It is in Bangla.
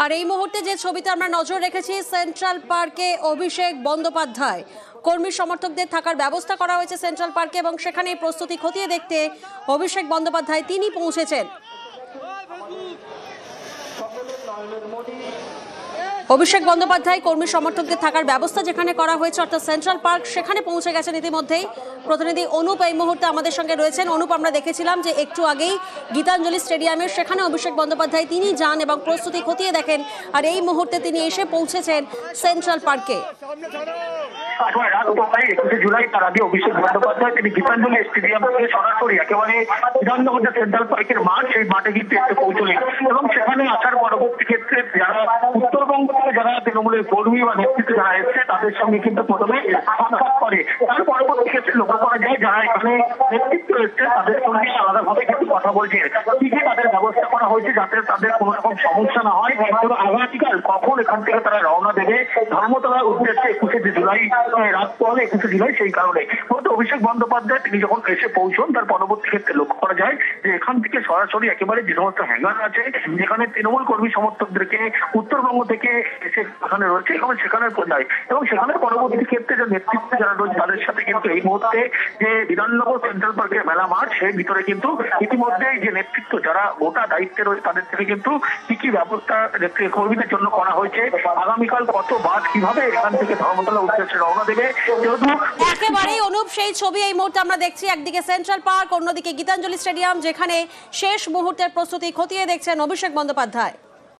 আর এই মুহূর্তে যে ছবিতে আমরা নজর রেখেছি, সেন্ট্রাল পার্কে অভিষেক বন্দ্যোপাধ্যায় কর্মী সমর্থকদের থাকার ব্যবস্থা করা হয়েছে সেন্ট্রাল পার্কে, এবং সেখানে প্রস্তুতি খতিয়ে দেখতে অভিষেক বন্দ্যোপাধ্যায় তিনি পৌঁছেছেন। অভিষেক বন্দ্যোপাধ্যায় কর্মী সমর্থকদের থাকার ব্যবস্থা যেখানে করা হয়েছে অর্থাৎ সেন্ট্রাল পার্ক, সেখানে পৌঁছে গেছেন ইতিমধ্যেই। প্রতিনিধি অনুপ এই মুহূর্তে আমাদের সঙ্গে রয়েছেন। অনুপ, আমরা দেখেছিলাম যে একটু আগেই গীতাঞ্জলি স্টেডিয়ামের সেখানে অভিষেক বন্দ্যোপাধ্যায় তিনি যান এবং প্রস্তুতি খতিয়ে দেখেন, আর এই মুহূর্তে তিনি এসে পৌঁছেছেন সেন্ট্রাল পার্কে। রাত 21 জুলাই তার আগে অভিষেক বন্দ্যোপাধ্যায় তিনি গীতাঞ্জলি স্টেডিয়াম থেকে সরাসরি একেবারে বিধাননগর সেন্ট্রাল পার্কের মাঠ, সেই মাঠে কিন্তু এসে পৌঁছলেন এবং সেখানে আসার পরবর্তী ক্ষেত্রে যারা উত্তরবঙ্গ থেকে যারা তৃণমূলের কর্মী বা নেতৃত্ব যারা এসছে তাদের সঙ্গে কিন্তু প্রথমে সাক্ষাৎ করে। তার পরবর্তী ক্ষেত্রে লক্ষ্য করা যায় যারা এখানে নেতৃত্ব এসছে তাদের সঙ্গে আলাদাভাবে কিন্তু কথা বলছে, কি কি তাদের ব্যবস্থা করা হয়েছে যাতে তাদের কোনো রকম সমস্যা না হয় এবং আগামীকাল কখন এখান থেকে তারা রওনা দেবে ধর্মতলার উদ্দেশ্যে 21 জুলাই রাত পরে 21 জুলাই। সেই কারণে অভিষেক বন্দ্যোপাধ্যায় তিনি যখন এসে পৌঁছন তার পরবর্তী ক্ষেত্রে লক্ষ্য করা যায় যে এখান থেকে সরাসরি একেবারে যে সমস্ত হ্যাঙ্গার আছে যেখানে তৃণমূল কর্মী সমর্থকদেরকে উত্তরবঙ্গ থেকে এসে এখানে রয়েছে এবং সেখানে যায় এবং সেখানে পরবর্তী ক্ষেত্রে যে নেতৃত্ব যারা রয়েছে তাদের সাথে কিন্তু এই মুহূর্তে যে বিধাননগর সেন্ট্রাল পার্কের মেলা মাঠ সেই ভিতরে কিন্তু ইতিমধ্যে যে নেতৃত্ব যারা গোটা দায়িত্বে রয়েছে তাদের থেকে কিন্তু কি কি ব্যবস্থা কর্মীদের জন্য করা হয়েছে, আগামীকাল কত বাস কিভাবে এখান থেকে ধর্মতলা উদ্দেশ্যে রওনা দেবে। একেবারেই অনুপ সেই ছবি এই মুহূর্তে আমরা দেখছি, একদিকে সেন্ট্রাল পার্ক, অন্যদিকে গীতাঞ্জলি স্টেডিয়াম, যেখানে শেষ মুহূর্তের প্রস্তুতি খতিয়ে দেখছেন অভিষেক বন্দ্যোপাধ্যায়।